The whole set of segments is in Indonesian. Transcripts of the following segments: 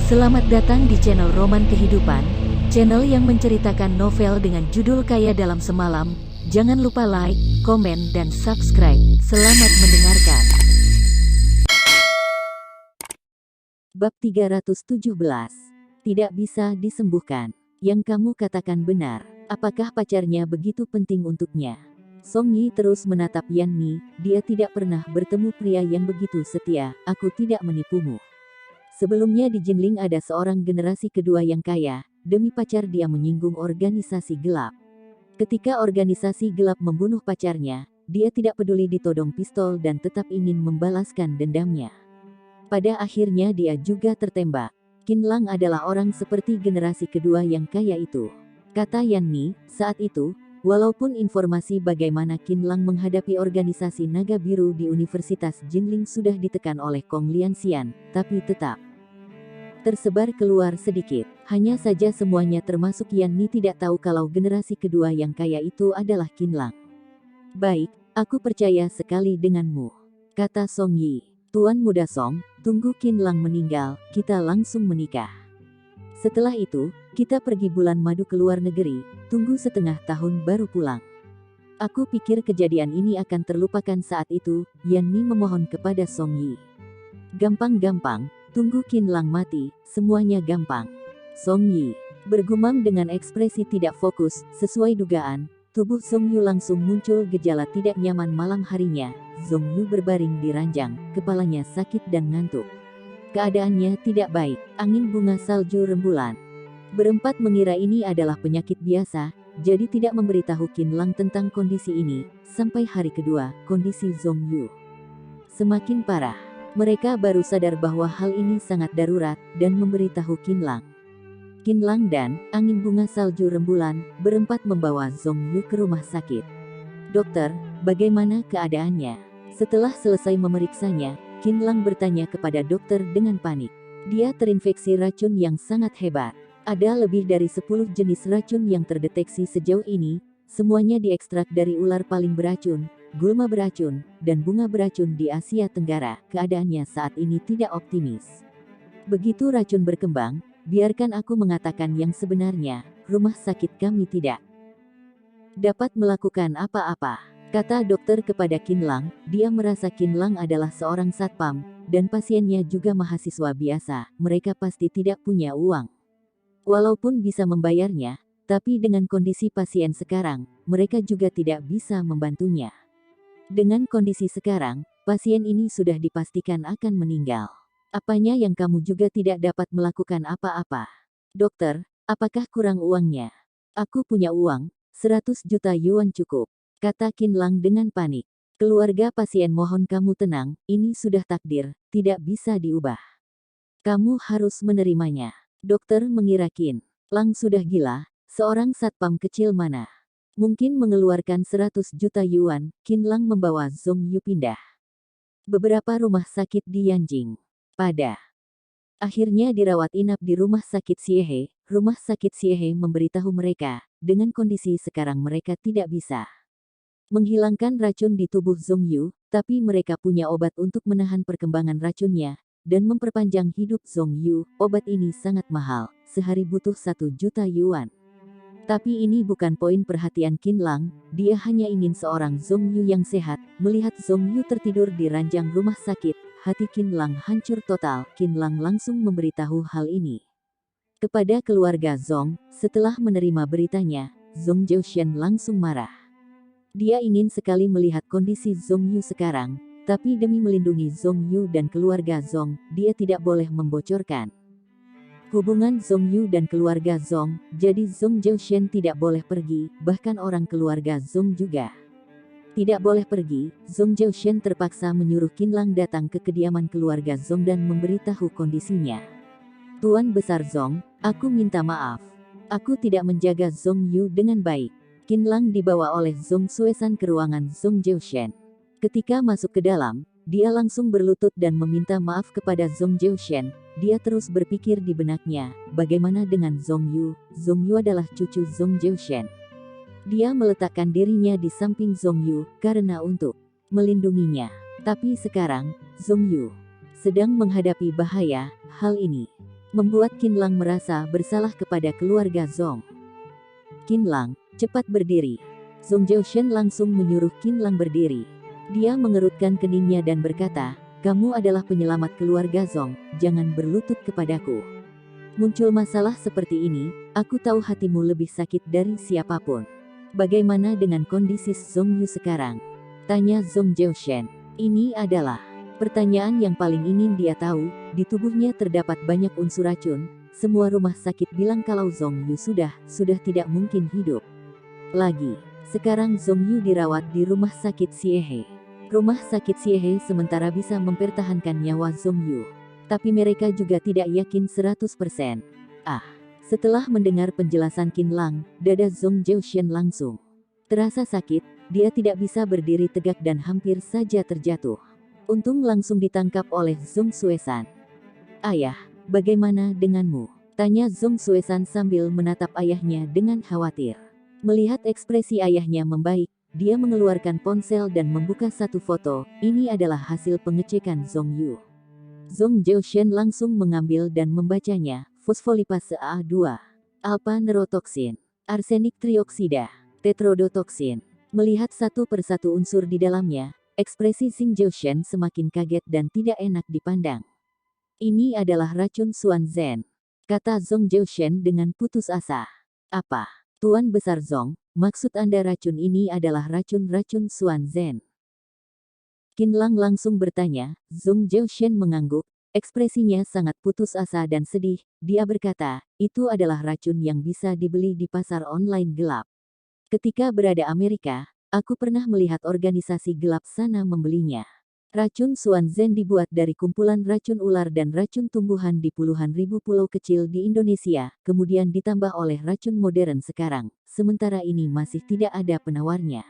Selamat datang di channel Roman Kehidupan, channel yang menceritakan novel dengan judul Kaya Dalam Semalam. Jangan lupa like, komen, dan subscribe. Selamat mendengarkan. Bab 317. Tidak bisa disembuhkan. Yang kamu katakan benar. Apakah pacarnya begitu penting untuknya? Song Yi terus menatap Yan Mi. Dia tidak pernah bertemu pria yang begitu setia. Aku tidak menipumu. Sebelumnya di Jinling ada seorang generasi kedua yang kaya. Demi pacar dia menyinggung organisasi gelap. Ketika organisasi gelap membunuh pacarnya, dia tidak peduli ditodong pistol dan tetap ingin membalaskan dendamnya. Pada akhirnya dia juga tertembak. Qin Lang adalah orang seperti generasi kedua yang kaya itu. Kata Yan Mi, saat itu, walaupun informasi bagaimana Qin Lang menghadapi organisasi naga biru di Universitas Jinling sudah ditekan oleh Kong Lianxian, tapi tetap tersebar keluar sedikit. Hanya saja semuanya termasuk Yan Mi tidak tahu kalau generasi kedua yang kaya itu adalah Qin Lang. Baik, aku percaya sekali denganmu, kata Song Yi. Tuan Muda Song, tunggu Qin Lang meninggal, kita langsung menikah. Setelah itu, kita pergi bulan madu ke luar negeri, tunggu setengah tahun baru pulang. Aku pikir kejadian ini akan terlupakan saat itu, Yan Mi memohon kepada Song Yi. Gampang-gampang, tunggu Qin Lang mati, semuanya gampang. Song Yi bergumam dengan ekspresi tidak fokus. Sesuai dugaan, tubuh Song Yu langsung muncul gejala tidak nyaman malam harinya. Song Yu berbaring di ranjang, kepalanya sakit dan ngantuk. Keadaannya tidak baik, angin bunga salju rembulan. Berempat mengira ini adalah penyakit biasa, jadi tidak memberitahu Qin Lang tentang kondisi ini. Sampai hari kedua, kondisi Song Yu semakin parah. Mereka baru sadar bahwa hal ini sangat darurat, dan memberitahu Qin Lang. Qin Lang dan angin bunga salju rembulan berempat membawa Song Yu ke rumah sakit. Dokter, bagaimana keadaannya? Setelah selesai memeriksanya, Qin Lang bertanya kepada dokter dengan panik. Dia terinfeksi racun yang sangat hebat. Ada lebih dari 10 jenis racun yang terdeteksi sejauh ini, semuanya diekstrak dari ular paling beracun, gulma beracun, dan bunga beracun di Asia Tenggara. Keadaannya saat ini tidak optimis. Begitu racun berkembang, biarkan aku mengatakan yang sebenarnya, rumah sakit kami tidak dapat melakukan apa-apa, kata dokter kepada Qin Lang. Dia merasa Qin Lang adalah seorang satpam, dan pasiennya juga mahasiswa biasa, mereka pasti tidak punya uang. Walaupun bisa membayarnya, tapi dengan kondisi pasien sekarang, mereka juga tidak bisa membantunya. Dengan kondisi sekarang, pasien ini sudah dipastikan akan meninggal. Apanya yang kamu juga tidak dapat melakukan apa-apa? Dokter, apakah kurang uangnya? Aku punya uang, 100 juta yuan cukup, kata Qin Lang dengan panik. Keluarga pasien mohon kamu tenang, ini sudah takdir, tidak bisa diubah. Kamu harus menerimanya. Dokter mengira Qin Lang sudah gila, seorang satpam kecil mana mungkin mengeluarkan 100 juta yuan. Qin Lang membawa Song Yu pindah beberapa rumah sakit di Yanjing. Pada akhirnya dirawat inap di rumah sakit Xiehe. Rumah sakit Xiehe memberitahu mereka, dengan kondisi sekarang mereka tidak bisa menghilangkan racun di tubuh Song Yu, tapi mereka punya obat untuk menahan perkembangan racunnya, dan memperpanjang hidup Song Yu. Obat ini sangat mahal, sehari butuh 1 juta yuan. Tapi ini bukan poin perhatian Qin Lang, dia hanya ingin seorang Song Yu yang sehat. Melihat Song Yu tertidur di ranjang rumah sakit, hati Qin Lang hancur total. Qin Lang langsung memberitahu hal ini kepada keluarga Song. Setelah menerima beritanya, Song Jiushen langsung marah. Dia ingin sekali melihat kondisi Song Yu sekarang, tapi demi melindungi Song Yu dan keluarga Song, dia tidak boleh membocorkan hubungan Song Yu dan keluarga Song, jadi Song Jiushen tidak boleh pergi, bahkan orang keluarga Song juga tidak boleh pergi. Song Jiushen terpaksa menyuruh Qin Lang datang ke kediaman keluarga Song dan memberitahu kondisinya. Tuan Besar Song, aku minta maaf. Aku tidak menjaga Song Yu dengan baik. Qin Lang dibawa oleh Song Suesan ke ruangan Song Jiushen. Ketika masuk ke dalam, dia langsung berlutut dan meminta maaf kepada Song Jiushen. Dia terus berpikir di benaknya, bagaimana dengan Song Yu? Song Yu adalah cucu Song Jiushen. Dia meletakkan dirinya di samping Song Yu, karena untuk melindunginya. Tapi sekarang, Song Yu sedang menghadapi bahaya. Hal ini membuat Qin Lang merasa bersalah kepada keluarga Zhong. Qin Lang, cepat berdiri. Zhong Jiaoshen langsung menyuruh Qin Lang berdiri. Dia mengerutkan keningnya dan berkata, kamu adalah penyelamat keluarga Zhong, jangan berlutut kepadaku. Muncul masalah seperti ini, aku tahu hatimu lebih sakit dari siapapun. Bagaimana dengan kondisi Zhong Yu sekarang? Tanya Zhong Jiaoshen. Ini adalah pertanyaan yang paling ingin dia tahu. Di tubuhnya terdapat banyak unsur racun. Semua rumah sakit bilang kalau Zhong Yu sudah tidak mungkin hidup lagi. Sekarang Zhong Yu dirawat di rumah sakit Xiehe. Rumah sakit Xiehe sementara bisa mempertahankan nyawa Zhong Yu. Tapi mereka juga tidak yakin 100%. Setelah mendengar penjelasan Qin Lang, dada Zhong Jiaoshen langsung terasa sakit. Dia tidak bisa berdiri tegak dan hampir saja terjatuh. Untung langsung ditangkap oleh Zhong Suesan. Ayah, bagaimana denganmu? Tanya Zhong Suesan sambil menatap ayahnya dengan khawatir. Melihat ekspresi ayahnya membaik, dia mengeluarkan ponsel dan membuka satu foto. Ini adalah hasil pengecekan Zhong Yu. Zhong Jiaoshen langsung mengambil dan membacanya. Fosfolipase A2, alpha-neurotoksin, arsenik trioksida, tetrodotoksin. Melihat satu persatu unsur di dalamnya, ekspresi Zhong Jiaoshen semakin kaget dan tidak enak dipandang. Ini adalah racun Xuanzhen, kata Zhong Jiaoshen dengan putus asa. Apa, Tuan Besar Zhong, maksud Anda racun ini adalah racun-racun Xuanzhen? Qin Lang langsung bertanya. Zhong Jiaoshen mengangguk. Ekspresinya sangat putus asa dan sedih. Dia berkata, itu adalah racun yang bisa dibeli di pasar online gelap. Ketika berada Amerika, aku pernah melihat organisasi gelap sana membelinya. Racun Xuanzhen dibuat dari kumpulan racun ular dan racun tumbuhan di puluhan ribu pulau kecil di Indonesia, kemudian ditambah oleh racun modern sekarang. Sementara ini masih tidak ada penawarnya.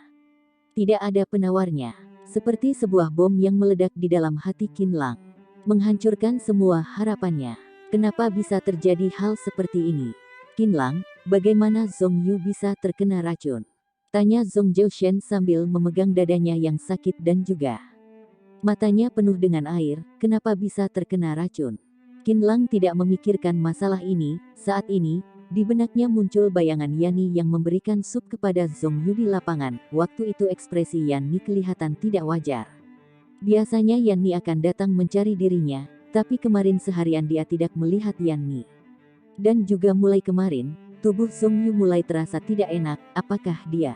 Tidak ada penawarnya. Seperti sebuah bom yang meledak di dalam hati Qin Lang. Menghancurkan semua harapannya. Kenapa bisa terjadi hal seperti ini? Qin Lang, bagaimana Zhong Yu bisa terkena racun? Tanya Zhong Jiaoshen sambil memegang dadanya yang sakit dan juga matanya penuh dengan air. Kenapa bisa terkena racun? Qin Lang tidak memikirkan masalah ini. Saat ini, di benaknya muncul bayangan Yani yang memberikan sup kepada Zhong Yu di lapangan. Waktu itu ekspresi Yani kelihatan tidak wajar. Biasanya Yani akan datang mencari dirinya, tapi kemarin seharian dia tidak melihat Yani. Dan juga mulai kemarin, tubuh Zhong Yu mulai terasa tidak enak. Apakah dia?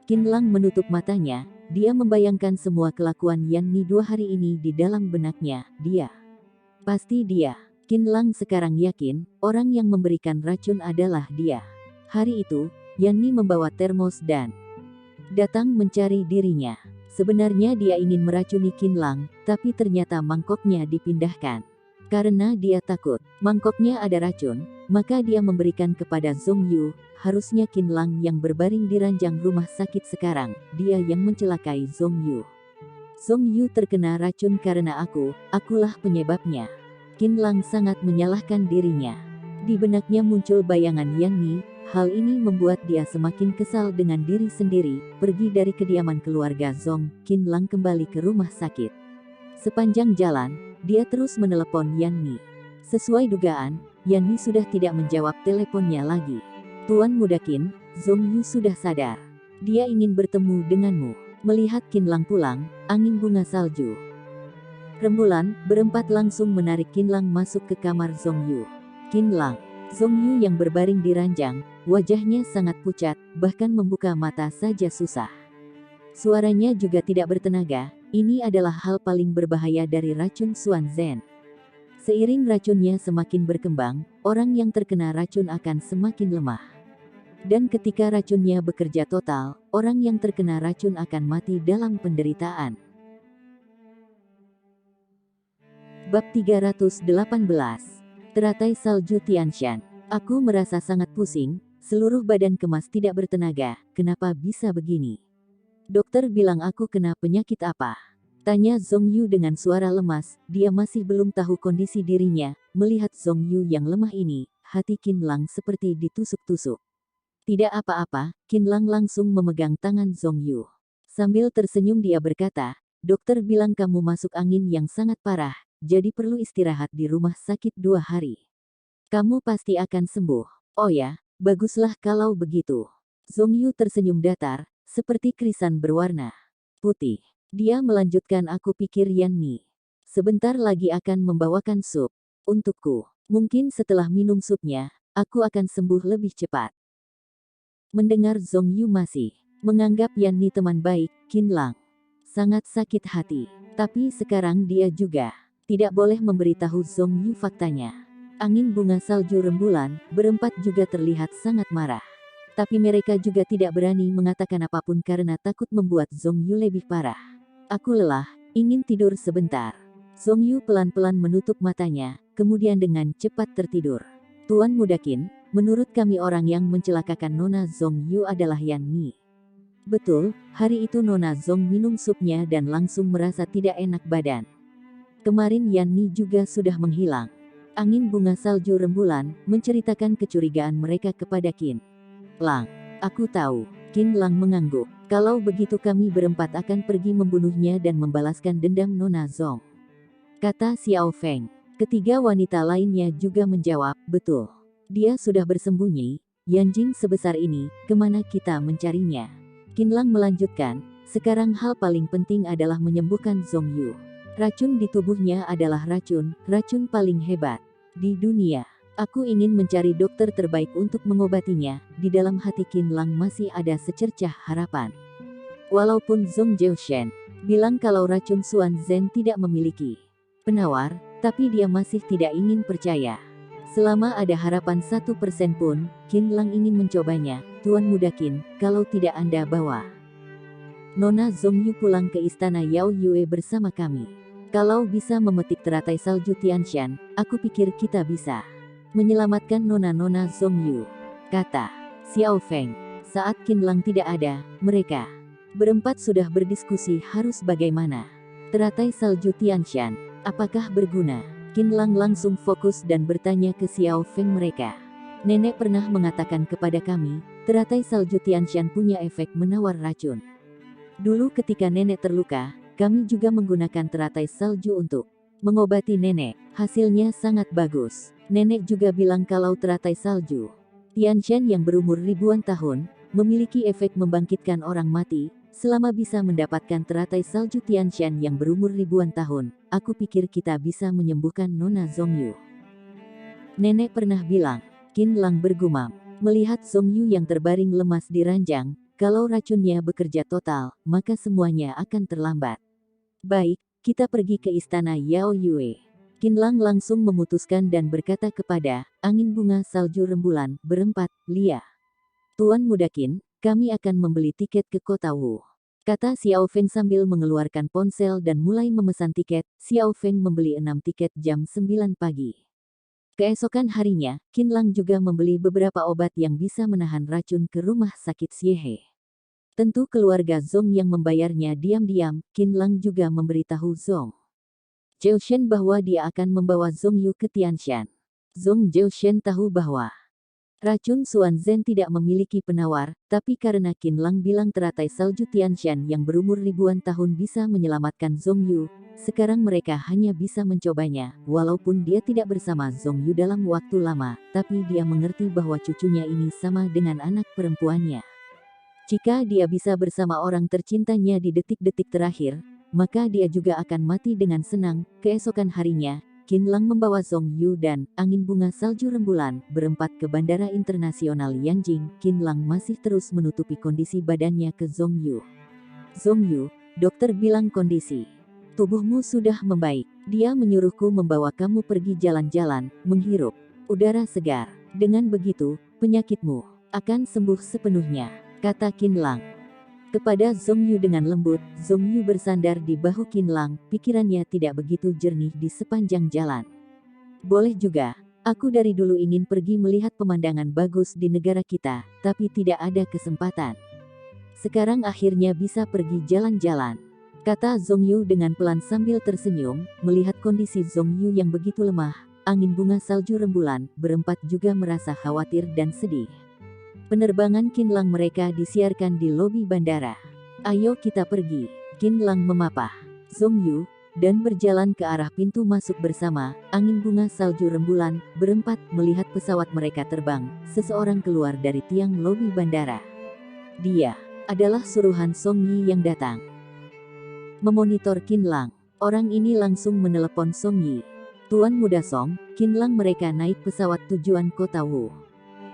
Qin Lang menutup matanya. Dia membayangkan semua kelakuan Yani 2 hari ini di dalam benaknya. Dia. Pasti dia. Qin Lang sekarang yakin, orang yang memberikan racun adalah dia. Hari itu, Yani membawa termos dan datang mencari dirinya. Sebenarnya dia ingin meracuni Qin Lang, tapi ternyata mangkoknya dipindahkan. Karena dia takut mangkoknya ada racun, maka dia memberikan kepada Zhong Yu. Harusnya Qin Lang yang berbaring di ranjang rumah sakit sekarang, dia yang mencelakai Zhong Yu. Zhong Yu terkena racun karena akulah penyebabnya. Qin Lang sangat menyalahkan dirinya. Di benaknya muncul bayangan Yani. Hal ini membuat dia semakin kesal dengan diri sendiri. Pergi dari kediaman keluarga Zhong, Qin Lang kembali ke rumah sakit. Sepanjang jalan, dia terus menelepon Yani. Sesuai dugaan, Yani sudah tidak menjawab teleponnya lagi. Tuan Muda Qin, Zhong Yu sudah sadar. Dia ingin bertemu denganmu. Melihat Qin Lang pulang, angin bunga salju. Rembulan, berempat langsung menarik Qin Lang masuk ke kamar Zhong Yu. Qin Lang, Zhong Yu yang berbaring di ranjang, wajahnya sangat pucat, bahkan membuka mata saja susah. Suaranya juga tidak bertenaga. Ini adalah hal paling berbahaya dari racun Xuanzhen. Seiring racunnya semakin berkembang, orang yang terkena racun akan semakin lemah. Dan ketika racunnya bekerja total, orang yang terkena racun akan mati dalam penderitaan. Bab 318. Teratai salju Tianshan. Aku merasa sangat pusing, seluruh badan kemas tidak bertenaga. Kenapa bisa begini? Dokter bilang aku kena penyakit apa? Tanya Zhong Yu dengan suara lemas. Dia masih belum tahu kondisi dirinya. Melihat Zhong Yu yang lemah ini, hati Qin Lang seperti ditusuk-tusuk. Tidak apa-apa, Qin Lang langsung memegang tangan Zhong Yu. Sambil tersenyum dia berkata, dokter bilang kamu masuk angin yang sangat parah. jadi perlu istirahat di rumah sakit 2 hari. Kamu pasti akan sembuh. Oh ya, baguslah kalau begitu. Zhongyu tersenyum datar, seperti krisan berwarna putih. Dia melanjutkan, aku pikir Yan Ni sebentar lagi akan membawakan sup untukku. Mungkin setelah minum supnya, aku akan sembuh lebih cepat. Mendengar Zhongyu masih menganggap Yan Ni teman baik, Qin Lang sangat sakit hati. Tapi sekarang dia juga tidak boleh memberitahu Zhongyu faktanya. Angin bunga salju rembulan berempat juga terlihat sangat marah. Tapi mereka juga tidak berani mengatakan apapun karena takut membuat Zhongyu lebih parah. Aku lelah, ingin tidur sebentar. Zhongyu pelan-pelan menutup matanya, kemudian dengan cepat tertidur. Tuan Muda Qin, menurut kami orang yang mencelakakan Nona Zhongyu adalah Yan Ni. Betul, hari itu Nona Zhong minum supnya dan langsung merasa tidak enak badan. Kemarin Yan Ni juga sudah menghilang. Angin bunga salju rembulan menceritakan kecurigaan mereka kepada Qin Lang. Aku tahu. Qin Lang mengangguk. Kalau begitu kami berempat akan pergi membunuhnya dan membalaskan dendam Nona Zhong, kata Xiao Feng. Ketiga wanita lainnya juga menjawab, betul. Dia sudah bersembunyi. Yanjing sebesar ini, kemana kita mencarinya? Qin Lang melanjutkan, sekarang hal paling penting adalah menyembuhkan Zhongyu. Racun di tubuhnya adalah racun paling hebat di dunia. Aku ingin mencari dokter terbaik untuk mengobatinya. Di dalam hati Qin Lang masih ada secercah harapan. Walaupun Zhong Jiushen bilang kalau racun Suan Zhen tidak memiliki penawar, tapi dia masih tidak ingin percaya. Selama ada harapan 1% pun, Qin Lang ingin mencobanya. Tuan Muda Qin, kalau tidak Anda bawa Nona Zhongyu pulang ke istana Yao Yue bersama kami. Kalau bisa memetik teratai salju Tianshan, aku pikir kita bisa menyelamatkan Nona Zhongyu, kata Xiao Feng. Saat Qin Lang tidak ada, mereka berempat sudah berdiskusi harus bagaimana. Teratai salju Tianshan, apakah berguna? Qin Lang langsung fokus dan bertanya ke Xiao Feng mereka. Nenek pernah mengatakan kepada kami, teratai salju Tianshan punya efek menawar racun. Dulu ketika nenek terluka, kami juga menggunakan teratai salju untuk mengobati nenek. Hasilnya sangat bagus. Nenek juga bilang kalau teratai salju Tianshan yang berumur ribuan tahun, memiliki efek membangkitkan orang mati. Selama bisa mendapatkan teratai salju Tianshan yang berumur ribuan tahun, aku pikir kita bisa menyembuhkan Nona Zhongyu. Nenek pernah bilang, Qin Lang bergumam. Melihat Zhongyu yang terbaring lemas di ranjang, kalau racunnya bekerja total, maka semuanya akan terlambat. Baik, kita pergi ke istana Yao Yue. Qin Lang langsung memutuskan dan berkata kepada angin bunga salju rembulan berempat, Lia. Tuan Muda Qin, kami akan membeli tiket ke kota Wu, kata Xiao Feng sambil mengeluarkan ponsel dan mulai memesan tiket. Xiao Feng membeli 6 tiket jam 9 pagi. Keesokan harinya, Qin Lang juga membeli beberapa obat yang bisa menahan racun ke rumah sakit Xiehe. Tentu keluarga Zhong yang membayarnya diam-diam. Qin Lang juga memberitahu Zhong Jiushen bahwa dia akan membawa Zhongyu ke Tianshan. Zhong Jiushen tahu bahwa racun Suan Zhen tidak memiliki penawar, tapi karena Qin Lang bilang teratai salju Tianshan yang berumur ribuan tahun bisa menyelamatkan Zhongyu, sekarang mereka hanya bisa mencobanya. Walaupun dia tidak bersama Zhongyu dalam waktu lama, tapi dia mengerti bahwa cucunya ini sama dengan anak perempuannya. Jika dia bisa bersama orang tercintanya di detik-detik terakhir, maka dia juga akan mati dengan senang. Keesokan harinya, Qin Lang membawa Zhongyu dan angin bunga salju rembulan berempat ke Bandara Internasional Yanjing. Qin Lang masih terus menutupi kondisi badannya ke Zhongyu. Zhongyu, dokter bilang kondisi tubuhmu sudah membaik. Dia menyuruhku membawa kamu pergi jalan-jalan, menghirup udara segar. Dengan begitu, penyakitmu akan sembuh sepenuhnya, kata Qin Lang kepada Zhongyu dengan lembut. Zhongyu bersandar di bahu Qin Lang, pikirannya tidak begitu jernih di sepanjang jalan. Boleh juga, aku dari dulu ingin pergi melihat pemandangan bagus di negara kita, tapi tidak ada kesempatan. Sekarang akhirnya bisa pergi jalan-jalan, kata Zhongyu dengan pelan sambil tersenyum. Melihat kondisi Zhongyu yang begitu lemah, angin bunga salju rembulan berempat juga merasa khawatir dan sedih. Penerbangan Qin Lang mereka disiarkan di lobi bandara. Ayo kita pergi. Qin Lang memapah Zhongyu, dan berjalan ke arah pintu masuk bersama. Angin bunga salju rembulan, berempat melihat pesawat mereka terbang. Seseorang keluar dari tiang lobi bandara. Dia adalah suruhan Song Yi yang datang memonitor Qin Lang. Orang ini langsung menelepon Song Yi. Tuan Muda Song, Qin Lang, mereka naik pesawat tujuan kota Wu.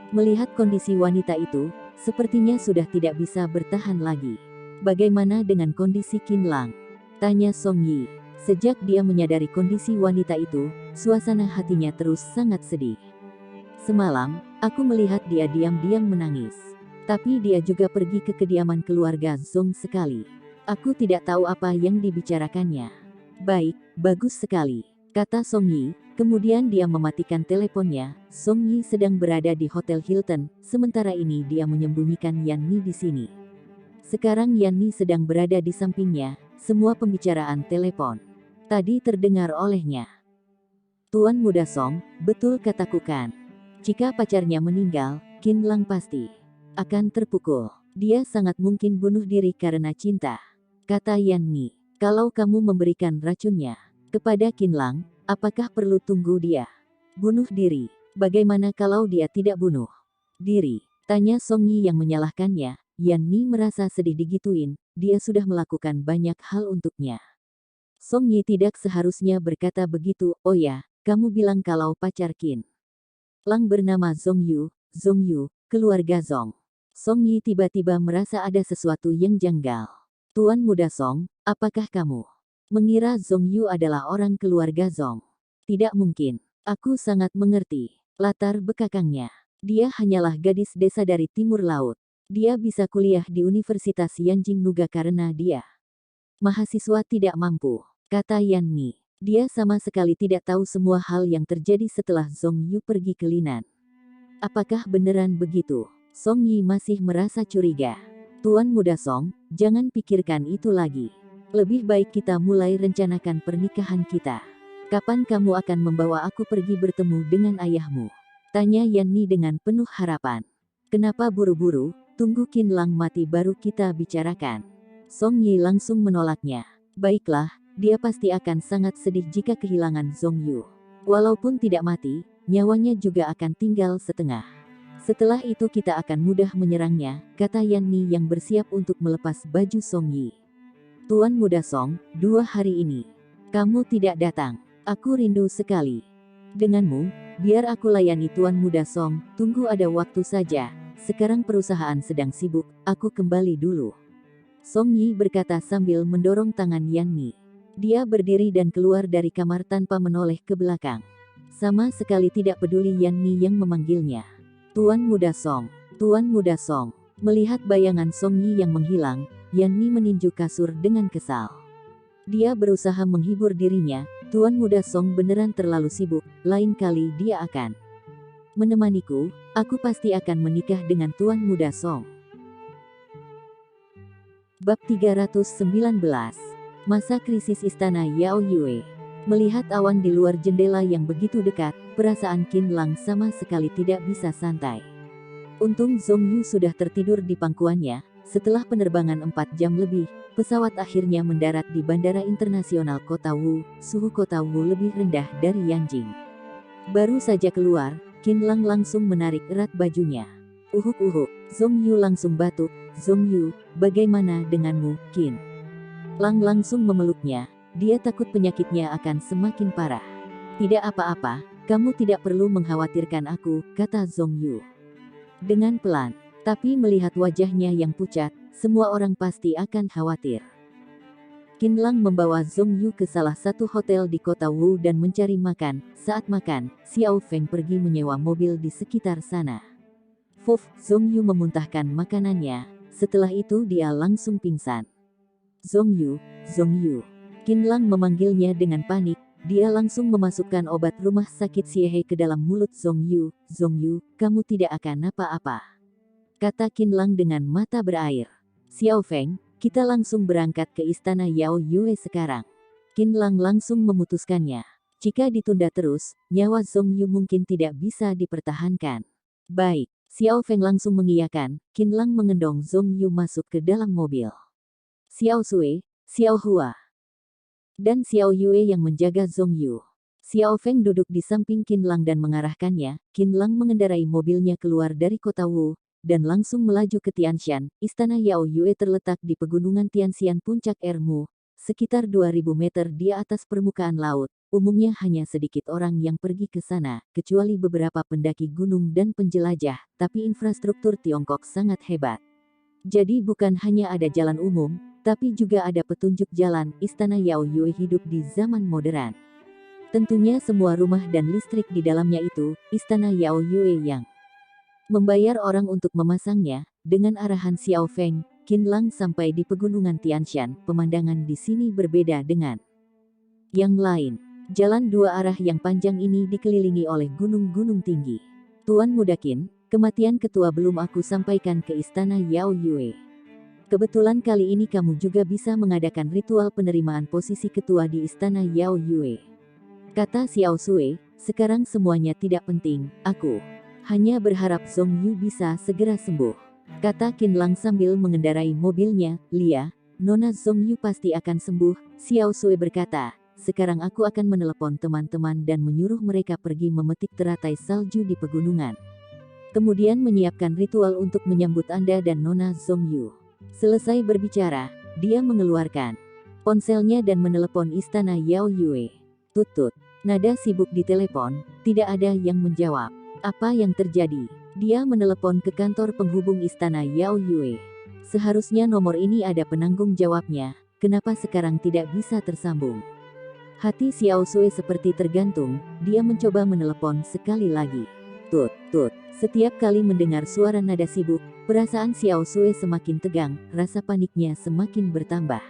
Melihat kondisi wanita itu, sepertinya sudah tidak bisa bertahan lagi. Bagaimana dengan kondisi Qin Lang? Tanya Song Yi. Sejak dia menyadari kondisi wanita itu, suasana hatinya terus sangat sedih. Semalam, aku melihat dia diam-diam menangis. Tapi dia juga pergi ke kediaman keluarga Zong sekali. Aku tidak tahu apa yang dibicarakannya. Baik, bagus sekali, kata Song Yi. Kemudian dia mematikan teleponnya. Song Yi sedang berada di Hotel Hilton, sementara ini dia menyembunyikan Yan Ni di sini. Sekarang Yan Ni sedang berada di sampingnya. Semua pembicaraan telepon tadi terdengar olehnya. Tuan Muda Song, betul kataku kan? Jika pacarnya meninggal, Qin Lang pasti akan terpukul. Dia sangat mungkin bunuh diri karena cinta, kata Yan Ni. Kalau kamu memberikan racunnya kepada Qin Lang, apakah perlu tunggu dia bunuh diri? Bagaimana kalau dia tidak bunuh diri? Tanya Song Yi yang menyalahkannya. Yan Ni merasa sedih digituin, dia sudah melakukan banyak hal untuknya. Song Yi tidak seharusnya berkata begitu. Oh ya, kamu bilang kalau pacar Qin Lang bernama Zong Yu, keluarga Zong. Song Yi tiba-tiba merasa ada sesuatu yang janggal. Tuan Muda Song, apakah kamu mengira Zong Yu adalah orang keluarga Zong? Tidak mungkin. Aku sangat mengerti latar belakangnya. Dia hanyalah gadis desa dari timur laut. Dia bisa kuliah di Universitas Yanjing Nuga karena dia mahasiswa tidak mampu, kata Yan Ni. Dia sama sekali tidak tahu semua hal yang terjadi setelah Zong Yu pergi ke Linan. Apakah beneran begitu? Song Yi masih merasa curiga. Tuan Muda Song, jangan pikirkan itu lagi. Lebih baik kita mulai rencanakan pernikahan kita. Kapan kamu akan membawa aku pergi bertemu dengan ayahmu? Tanya Yan Ni dengan penuh harapan. Kenapa buru-buru? Tunggu Qin Lang mati baru kita bicarakan. Song Yi langsung menolaknya. Baiklah, dia pasti akan sangat sedih jika kehilangan Zong Yu. Walaupun tidak mati, nyawanya juga akan tinggal setengah. Setelah itu kita akan mudah menyerangnya, kata Yan Ni yang bersiap untuk melepas baju Song Yi. Tuan Muda Song, 2 hari ini kamu tidak datang. Aku rindu sekali denganmu. Biar aku layani Tuan Muda Song, tunggu ada waktu saja. Sekarang perusahaan sedang sibuk, aku kembali dulu. Song Yi berkata sambil mendorong tangan Yan Ni. Dia berdiri dan keluar dari kamar tanpa menoleh ke belakang. Sama sekali tidak peduli Yan Ni yang memanggilnya. Tuan Muda Song, Tuan Muda Song. Melihat bayangan Song Yi yang menghilang, Yan Ni meninju kasur dengan kesal. Dia berusaha menghibur dirinya. Tuan Muda Song beneran terlalu sibuk, lain kali dia akan menemaniku. Aku pasti akan menikah dengan Tuan Muda Song. Bab 319. Masa krisis Istana Yao Yue. Melihat awan di luar jendela yang begitu dekat, perasaan Qin Lang sama sekali tidak bisa santai. Untung Zong Yu sudah tertidur di pangkuannya. Setelah penerbangan 4 jam lebih, pesawat akhirnya mendarat di Bandara Internasional Kota Wu. Suhu kota Wu lebih rendah dari Yanjing. Baru saja keluar, Qin Lang langsung menarik erat bajunya. Uhuk-uhuk, Zong Yu langsung batuk. Zong Yu, bagaimana denganmu, Qin Lang langsung memeluknya. Dia takut penyakitnya akan semakin parah. Tidak apa-apa, kamu tidak perlu mengkhawatirkan aku, kata Zong Yu dengan pelan. Tapi melihat wajahnya yang pucat, semua orang pasti akan khawatir. Qin Lang membawa Zong Yu ke salah satu hotel di kota Wu dan mencari makan. Saat makan, Xiao Feng pergi menyewa mobil di sekitar sana. Fuf, Zong Yu memuntahkan makanannya. Setelah itu dia langsung pingsan. Zong Yu, Qin Lang memanggilnya dengan panik. Dia langsung memasukkan obat rumah sakit Xiehe ke dalam mulut Zong Yu. Zong Yu, kamu tidak akan apa-apa, kata Qin Lang dengan mata berair. Xiao Feng, kita langsung berangkat ke istana Yao Yue sekarang. Qin Lang langsung memutuskannya. Jika ditunda terus, nyawa Zong Yu mungkin tidak bisa dipertahankan. Baik, Xiao Feng langsung mengiyakan. Qin Lang mengendong Zong Yu masuk ke dalam mobil. Xiao Sui, Xiao Hua, dan Xiao Yue yang menjaga Zhongyu. Xiao Feng duduk di samping Qin Lang dan mengarahkannya. Qin Lang mengendarai mobilnya keluar dari kota Wu, dan langsung melaju ke Tianshan. Istana Yao Yue terletak di pegunungan Tianxian Puncak Ermu, sekitar 2000 meter di atas permukaan laut. Umumnya hanya sedikit orang yang pergi ke sana, kecuali beberapa pendaki gunung dan penjelajah, tapi infrastruktur Tiongkok sangat hebat. Jadi bukan hanya ada jalan umum, tapi juga ada petunjuk jalan. Istana Yao Yue hidup di zaman modern. Tentunya semua rumah dan listrik di dalamnya itu, Istana Yao Yue yang membayar orang untuk memasangnya. Dengan arahan Xiao Feng, Qin Lang sampai di pegunungan Tianshan. Pemandangan di sini berbeda dengan yang lain. Jalan dua arah yang panjang ini dikelilingi oleh gunung-gunung tinggi. Tuan Muda Qin, kematian ketua belum aku sampaikan ke Istana Yao Yue. Kebetulan kali ini kamu juga bisa mengadakan ritual penerimaan posisi ketua di Istana Yao Yue. Kata Xiao Sui, sekarang semuanya tidak penting, aku hanya berharap Zhongyu bisa segera sembuh. Kata Qin Lang sambil mengendarai mobilnya. Lia, Nona Zhongyu pasti akan sembuh, Xiao Sui berkata. Sekarang aku akan menelepon teman-teman dan menyuruh mereka pergi memetik teratai salju di pegunungan. Kemudian menyiapkan ritual untuk menyambut Anda dan Nona Zhongyu. Selesai berbicara, dia mengeluarkan ponselnya dan menelepon Istana Yao Yue. Tut-tut. Nada sibuk di telepon, tidak ada yang menjawab. Apa yang terjadi? Dia menelepon ke kantor penghubung Istana Yao Yue. Seharusnya nomor ini ada penanggung jawabnya, kenapa sekarang tidak bisa tersambung? Hati Xiao Sui seperti tergantung, dia mencoba menelepon sekali lagi. Tut-tut. Setiap kali mendengar suara nada sibuk, perasaan Xiao Sui semakin tegang, rasa paniknya semakin bertambah.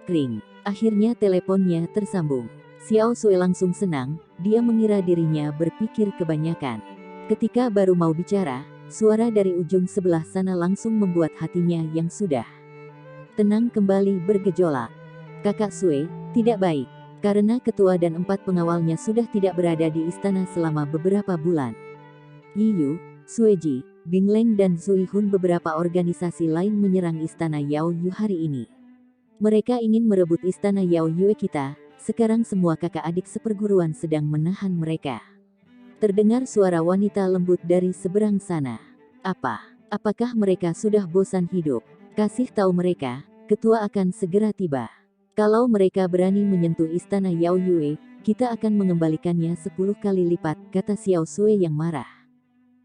Kring. Akhirnya teleponnya tersambung. Xiao Sui langsung senang, dia mengira dirinya berpikir kebanyakan. Ketika baru mau bicara, suara dari ujung sebelah sana langsung membuat hatinya yang sudah tenang kembali bergejolak. Kakak Sui, tidak baik. Karena ketua dan 4 pengawalnya sudah tidak berada di istana selama beberapa bulan. Yiyu, Sueji, Bingleng dan Zuihun beberapa organisasi lain menyerang istana Yao Yu hari ini. Mereka ingin merebut istana Yao Yue kita. Sekarang semua kakak adik seperguruan sedang menahan mereka. Terdengar suara wanita lembut dari seberang sana. Apakah mereka sudah bosan hidup? Kasih tahu mereka, ketua akan segera tiba. Kalau mereka berani menyentuh istana Yao Yue, kita akan mengembalikannya 10 kali lipat, kata Xiao Sui yang marah.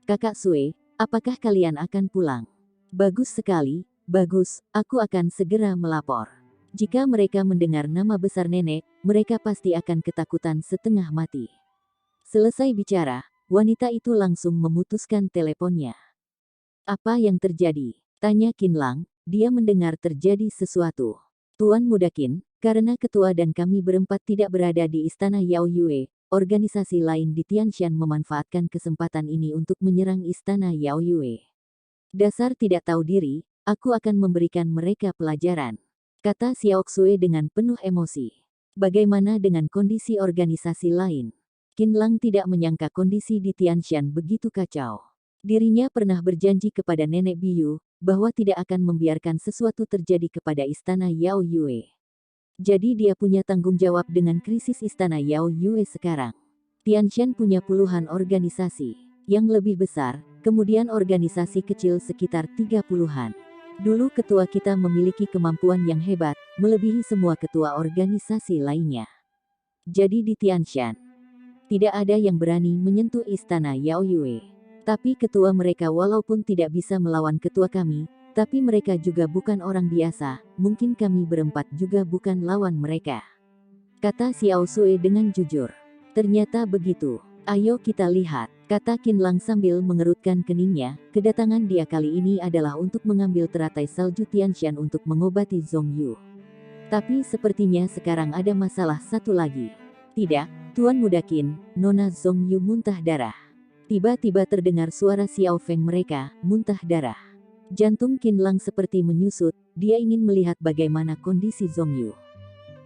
Kakak Sui, apakah kalian akan pulang? Bagus sekali, bagus, aku akan segera melapor. Jika mereka mendengar nama besar nenek, mereka pasti akan ketakutan setengah mati. Selesai bicara, wanita itu langsung memutuskan teleponnya. Apa yang terjadi? Tanya Qin Lang, dia mendengar terjadi sesuatu. Tuan Muda Qin, karena ketua dan kami berempat tidak berada di istana Yao Yue, organisasi lain di Tianshan memanfaatkan kesempatan ini untuk menyerang istana Yao Yue. Dasar tidak tahu diri, aku akan memberikan mereka pelajaran. Kata Xiao Xue dengan penuh emosi. Bagaimana dengan kondisi organisasi lain? Qin Lang tidak menyangka kondisi di Tianshan begitu kacau. Dirinya pernah berjanji kepada Nenek Biyu, bahwa tidak akan membiarkan sesuatu terjadi kepada istana Yao Yue. Jadi dia punya tanggung jawab dengan krisis istana Yao Yue sekarang. Tianshan punya puluhan organisasi yang lebih besar, kemudian organisasi kecil sekitar 30-an. Dulu ketua kita memiliki kemampuan yang hebat, melebihi semua ketua organisasi lainnya. Jadi di Tianshan, tidak ada yang berani menyentuh istana Yao Yue. Tapi ketua mereka walaupun tidak bisa melawan ketua kami, tapi mereka juga bukan orang biasa, mungkin kami berempat juga bukan lawan mereka. Kata Xiao Sui dengan jujur. Ternyata begitu. Ayo kita lihat, kata Qin Lang sambil mengerutkan keningnya. Kedatangan dia kali ini adalah untuk mengambil teratai salju Tianshan untuk mengobati Zhongyu. Tapi sepertinya sekarang ada masalah satu lagi. Tidak, Tuan Muda Qin, Nona Zhongyu muntah darah. Tiba-tiba terdengar suara Xiao Feng mereka, muntah darah. Jantung Qin Lang seperti menyusut, dia ingin melihat bagaimana kondisi Zhongyu.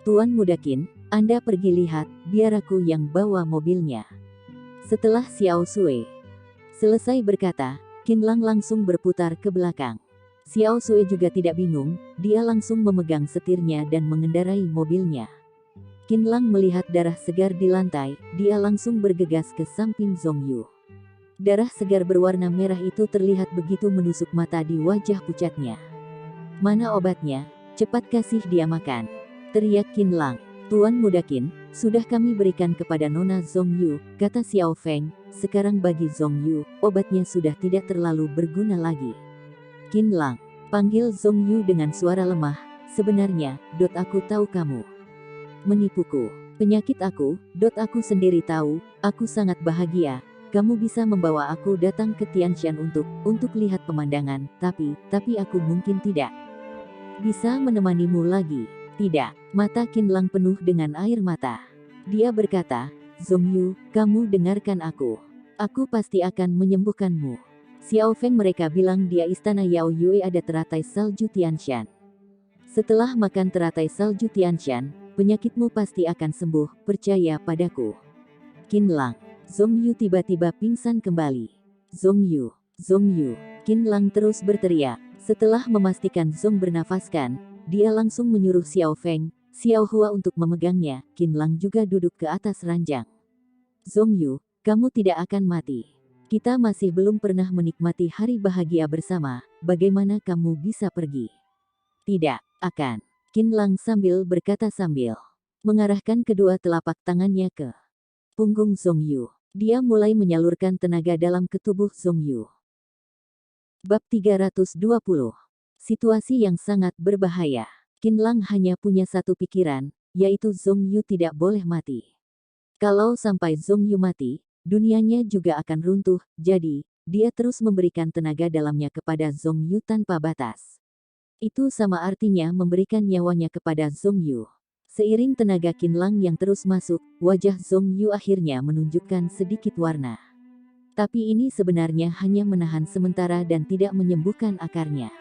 Tuan Muda Qin, Anda pergi lihat, biar aku yang bawa mobilnya. Setelah Xiao Sui selesai berkata, Qin Lang langsung berputar ke belakang. Xiao Sui juga tidak bingung, dia langsung memegang setirnya dan mengendarai mobilnya. Qin Lang melihat darah segar di lantai, dia langsung bergegas ke samping Zhong Yu. Darah segar berwarna merah itu terlihat begitu menusuk mata di wajah pucatnya. "Mana obatnya? Cepat kasih dia makan," teriak Qin Lang. "Tuan Muda Qin, sudah kami berikan kepada Nona Zhong Yu," kata Xiao Feng. "Sekarang bagi Zhong Yu, obatnya sudah tidak terlalu berguna lagi." "Qin Lang," panggil Zhong Yu dengan suara lemah, "sebenarnya, aku tahu kamu menipuku. Penyakit aku, aku sendiri tahu, aku sangat bahagia. Kamu bisa membawa aku datang ke Tianshan untuk lihat pemandangan, tapi aku mungkin tidak bisa menemanimu lagi." "Tidak." Mata Qin Lang penuh dengan air mata. Dia berkata, "Zhong Yu, kamu dengarkan aku. Aku pasti akan menyembuhkanmu." Xiao Feng mereka bilang di istana Yao Yue ada teratai salju Tianshan. "Setelah makan teratai salju Tianshan, penyakitmu pasti akan sembuh, percaya padaku." Qin Lang. Zhong Yu tiba-tiba pingsan kembali. "Zhong Yu, Zhong Yu." Qin Lang terus berteriak. Setelah memastikan Zhong bernafaskan, dia langsung menyuruh Xiao Feng, Xiao Hua untuk memegangnya. Qin Lang juga duduk ke atas ranjang. "Zhong Yu, kamu tidak akan mati. Kita masih belum pernah menikmati hari bahagia bersama, bagaimana kamu bisa pergi?" "Tidak akan." Qin Lang sambil berkata sambil mengarahkan kedua telapak tangannya ke punggung Zhong Yu. Dia mulai menyalurkan tenaga dalam ke tubuh Zhong Yu. Bab 320. Situasi yang sangat berbahaya. Qin Lang hanya punya satu pikiran, yaitu Zhong Yu tidak boleh mati. Kalau sampai Zhong Yu mati, dunianya juga akan runtuh, jadi, dia terus memberikan tenaga dalamnya kepada Zhong Yu tanpa batas. Itu sama artinya memberikan nyawanya kepada Zhong Yu. Seiring tenaga Qin Lang yang terus masuk, wajah Zhong Yu akhirnya menunjukkan sedikit warna. Tapi ini sebenarnya hanya menahan sementara dan tidak menyembuhkan akarnya.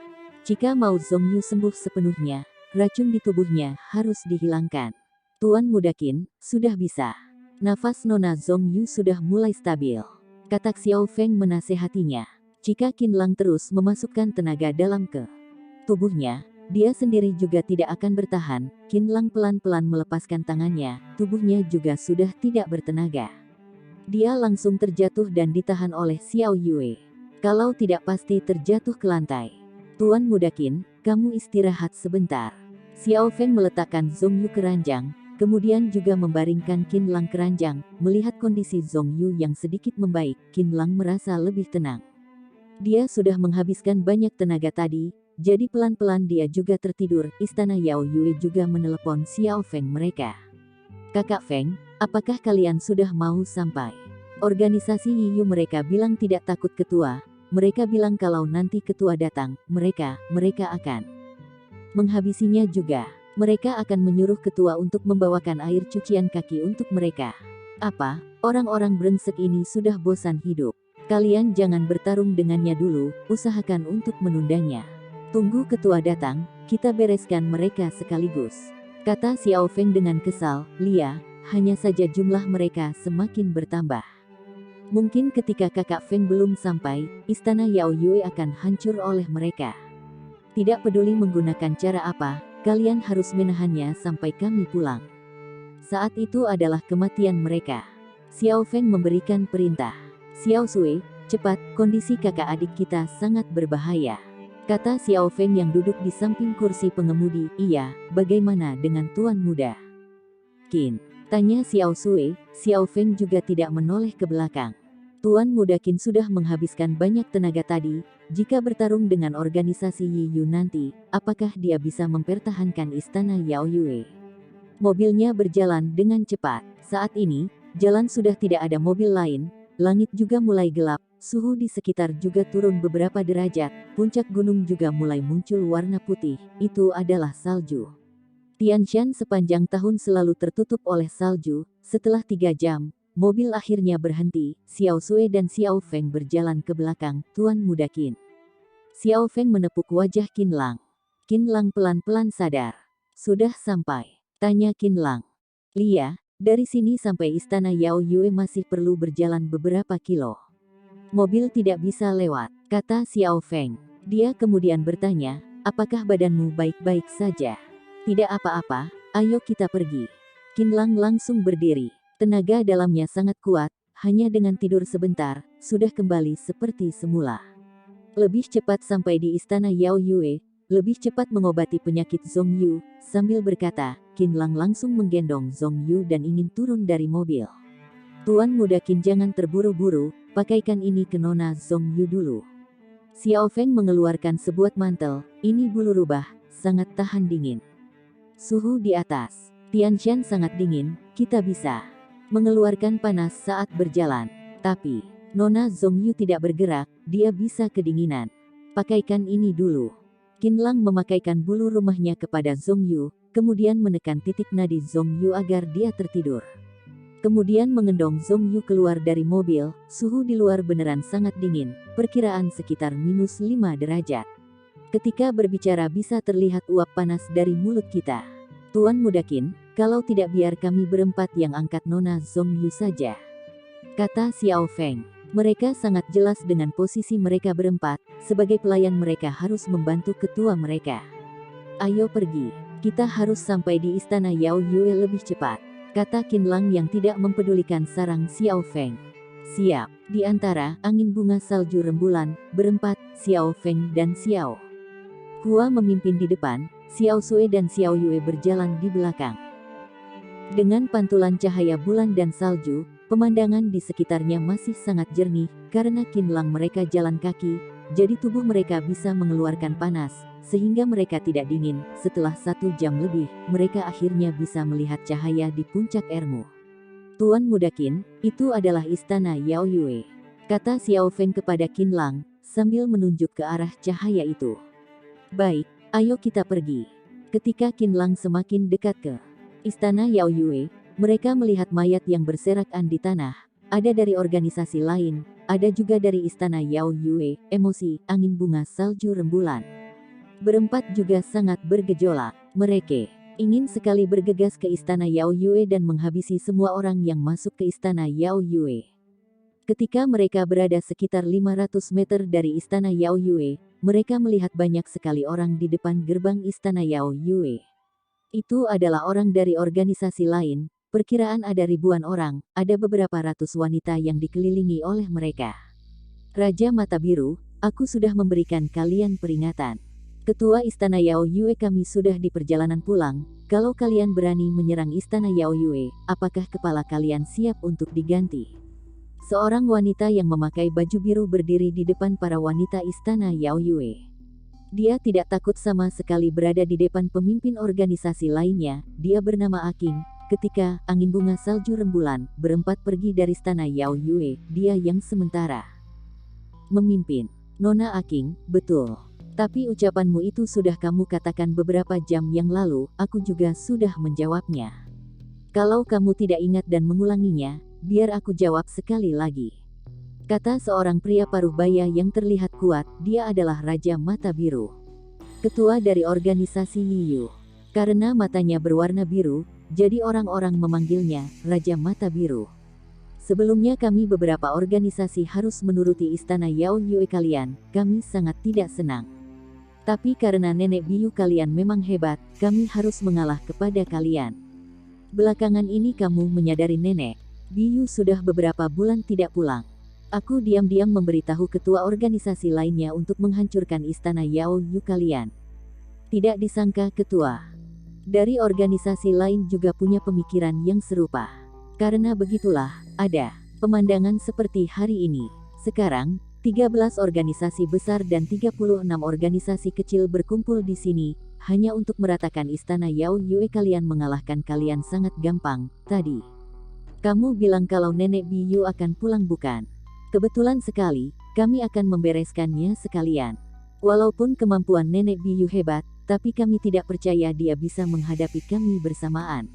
Jika mau Zhong Yu sembuh sepenuhnya, racun di tubuhnya harus dihilangkan. "Tuan Muda Qin, sudah bisa. Nafas Nona Zhong Yu sudah mulai stabil," kata Xiao Feng menasehatinya. Jika Qin Lang terus memasukkan tenaga dalam ke tubuhnya, dia sendiri juga tidak akan bertahan. Qin Lang pelan-pelan melepaskan tangannya, tubuhnya juga sudah tidak bertenaga. Dia langsung terjatuh dan ditahan oleh Xiao Yue. Kalau tidak pasti terjatuh ke lantai. "Tuan Muda Qin, kamu istirahat sebentar." Xiao Feng meletakkan Zhong Yu ke ranjang, kemudian juga membaringkan Qin Lang ke ranjang. Melihat kondisi Zhong Yu yang sedikit membaik, Qin Lang merasa lebih tenang. Dia sudah menghabiskan banyak tenaga tadi, jadi pelan-pelan dia juga tertidur. Istana Yao Yue juga menelepon Xiao Feng mereka. "Kakak Feng, apakah kalian sudah mau sampai?" Organisasi Yiyu mereka bilang tidak takut ketua. Mereka bilang kalau nanti ketua datang, mereka akan menghabisinya juga. Mereka akan menyuruh ketua untuk membawakan air cucian kaki untuk mereka. "Apa, orang-orang brengsek ini sudah bosan hidup? Kalian jangan bertarung dengannya dulu, usahakan untuk menundanya. Tunggu ketua datang, kita bereskan mereka sekaligus," kata Xiao Feng dengan kesal. "Lia, hanya saja jumlah mereka semakin bertambah. Mungkin ketika kakak Feng belum sampai, istana Yao Yue akan hancur oleh mereka. Tidak peduli menggunakan cara apa, kalian harus menahannya sampai kami pulang. Saat itu adalah kematian mereka." Xiao Feng memberikan perintah. "Xiao Sui, cepat, kondisi kakak adik kita sangat berbahaya," kata Xiao Feng yang duduk di samping kursi pengemudi. "Iya, bagaimana dengan Tuan Muda Qin?" tanya Xiao Sui. Xiao Feng juga tidak menoleh ke belakang. "Tuan Muda Qin sudah menghabiskan banyak tenaga tadi, jika bertarung dengan organisasi Yiyu nanti, apakah dia bisa mempertahankan istana Yao Yue?" Mobilnya berjalan dengan cepat. Saat ini, jalan sudah tidak ada mobil lain, langit juga mulai gelap. Suhu di sekitar juga turun beberapa derajat, puncak gunung juga mulai muncul warna putih, itu adalah salju. Tianshan sepanjang tahun selalu tertutup oleh salju. Setelah 3 jam, mobil akhirnya berhenti. Xiao Sui dan Xiao Feng berjalan ke belakang. "Tuan Muda Qin." Xiao Feng menepuk wajah Qin Lang. Qin Lang pelan-pelan sadar. "Sudah sampai?" tanya Qin Lang. "Lia, dari sini sampai istana Yao Yue masih perlu berjalan beberapa kilo. Mobil tidak bisa lewat," kata Xiao Feng. Dia kemudian bertanya, "Apakah badanmu baik-baik saja?" "Tidak apa-apa, ayo kita pergi." Qinlang langsung berdiri. Tenaga dalamnya sangat kuat, hanya dengan tidur sebentar, sudah kembali seperti semula. Lebih cepat sampai di istana Yao Yue, lebih cepat mengobati penyakit Zhong Yu, sambil berkata, Qinlang langsung menggendong Zhong Yu dan ingin turun dari mobil. Tuan muda Qin, jangan terburu-buru, pakaikan ini ke Nona Zhong Yu dulu. Xiao Feng mengeluarkan sebuah mantel, ini bulu rubah, sangat tahan dingin. Suhu di atas Tianshan sangat dingin, kita bisa mengeluarkan panas saat berjalan. Tapi, Nona Zhong Yu tidak bergerak, dia bisa kedinginan. Pakaikan ini dulu. Qinlang memakaikan bulu rumahnya kepada Zhong Yu, kemudian menekan titik nadi Zhong Yu agar dia tertidur. Kemudian mengendong Zhong Yu keluar dari mobil, suhu di luar beneran sangat dingin, perkiraan sekitar -5 derajat. Ketika berbicara bisa terlihat uap panas dari mulut kita. Tuan muda Qin, kalau tidak biar kami berempat yang angkat Nona Zhong Yu saja, kata Xiao Feng. Mereka sangat jelas dengan posisi mereka berempat, sebagai pelayan mereka harus membantu ketua mereka. Ayo pergi, kita harus sampai di istana Yao Yue lebih cepat, kata Qinlang yang tidak mempedulikan sarang Xiao Feng. Siap, di antara angin bunga salju rembulan, berempat, Xiao Feng dan Xiao Hua memimpin di depan, Xiao Sui dan Xiao Yue berjalan di belakang. Dengan pantulan cahaya bulan dan salju, pemandangan di sekitarnya masih sangat jernih, karena Qinlang mereka jalan kaki, jadi tubuh mereka bisa mengeluarkan panas, sehingga mereka tidak dingin. Setelah 1 jam lebih, mereka akhirnya bisa melihat cahaya di puncak Ermu. Tuan muda Qin, itu adalah istana Yao Yue, kata Xiao Feng kepada Qinlang, sambil menunjuk ke arah cahaya itu. Baik, ayo kita pergi. Ketika Qinlang semakin dekat ke istana Yao Yue, mereka melihat mayat yang berserakan di tanah. Ada dari organisasi lain, ada juga dari istana Yao Yue, emosi, angin bunga salju rembulan. Berempat juga sangat bergejolak. Mereka ingin sekali bergegas ke istana Yao Yue dan menghabisi semua orang yang masuk ke istana Yao Yue. Ketika mereka berada sekitar 500 meter dari istana Yao Yue, mereka melihat banyak sekali orang di depan gerbang istana Yao Yue. Itu adalah orang dari organisasi lain, perkiraan ada ribuan orang, ada beberapa ratus wanita yang dikelilingi oleh mereka. Raja Mata Biru, aku sudah memberikan kalian peringatan. Ketua istana Yao Yue, kami sudah di perjalanan pulang, kalau kalian berani menyerang istana Yao Yue, apakah kepala kalian siap untuk diganti? Seorang wanita yang memakai baju biru berdiri di depan para wanita istana Yao Yue. Dia tidak takut sama sekali berada di depan pemimpin organisasi lainnya, dia bernama Aking. Ketika angin bunga salju rembulan, berempat pergi dari istana Yao Yue, dia yang sementara memimpin. Nona Aking, betul. Tapi ucapanmu itu sudah kamu katakan beberapa jam yang lalu, aku juga sudah menjawabnya. Kalau kamu tidak ingat dan mengulanginya, biar aku jawab sekali lagi, kata seorang pria paruh baya yang terlihat kuat. Dia adalah Raja Mata Biru, ketua dari organisasi Yiyu. Karena matanya berwarna biru, jadi orang-orang memanggilnya Raja Mata Biru. Sebelumnya kami beberapa organisasi harus menuruti istana Yao Yue kalian, kami sangat tidak senang. Tapi karena nenek biyu kalian memang hebat, kami harus mengalah kepada kalian. Belakangan ini kamu menyadari nenek biyu sudah beberapa bulan tidak pulang. Aku diam-diam memberitahu ketua organisasi lainnya untuk menghancurkan istana Yao Yu kalian. Tidak disangka ketua dari organisasi lain juga punya pemikiran yang serupa. Karena begitulah, ada pemandangan seperti hari ini. Sekarang, 13 organisasi besar dan 36 organisasi kecil berkumpul di sini, hanya untuk meratakan istana Yao Yue kalian. Mengalahkan kalian sangat gampang. Tadi kamu bilang kalau nenek biyu akan pulang, bukan? Kebetulan sekali, kami akan membereskannya sekalian. Walaupun kemampuan nenek biyu hebat, tapi kami tidak percaya dia bisa menghadapi kami bersamaan.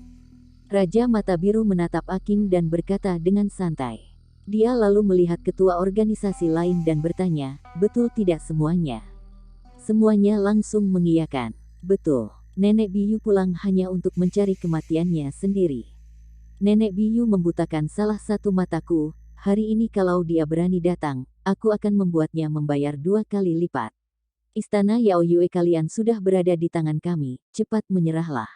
Raja Mata Biru menatap Aking dan berkata dengan santai. Dia lalu melihat ketua organisasi lain dan bertanya, betul tidak semuanya? Semuanya langsung mengiyakan. Betul, nenek biyu pulang hanya untuk mencari kematiannya sendiri. Nenek biyu membutakan salah satu mataku, hari ini kalau dia berani datang, aku akan membuatnya membayar 2 kali lipat. Istana Yao Yue kalian sudah berada di tangan kami, cepat menyerahlah.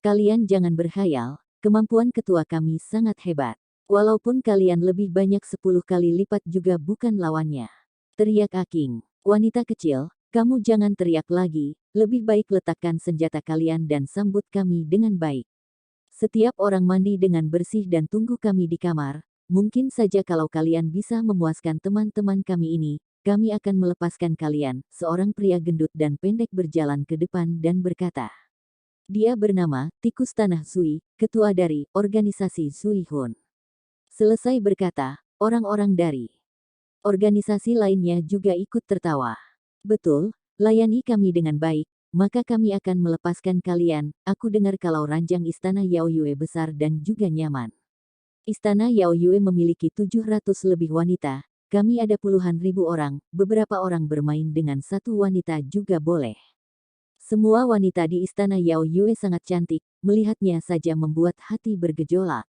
Kalian jangan berkhayal, kemampuan ketua kami sangat hebat. Walaupun kalian lebih banyak 10 kali lipat juga bukan lawannya. Teriak Aking. Wanita kecil, kamu jangan teriak lagi, lebih baik letakkan senjata kalian dan sambut kami dengan baik. Setiap orang mandi dengan bersih dan tunggu kami di kamar. Mungkin saja kalau kalian bisa memuaskan teman-teman kami ini, kami akan melepaskan kalian. Seorang pria gendut dan pendek berjalan ke depan dan berkata. Dia bernama Tikus Tanah Sui, ketua dari organisasi Sui Hun. Selesai berkata, orang-orang dari organisasi lainnya juga ikut tertawa. Betul, layani kami dengan baik, maka kami akan melepaskan kalian. Aku dengar kalau ranjang istana Yao Yue besar dan juga nyaman. Istana Yao Yue memiliki 700 lebih wanita, kami ada puluhan ribu orang, beberapa orang bermain dengan satu wanita juga boleh. Semua wanita di istana Yao Yue sangat cantik, melihatnya saja membuat hati bergejolak.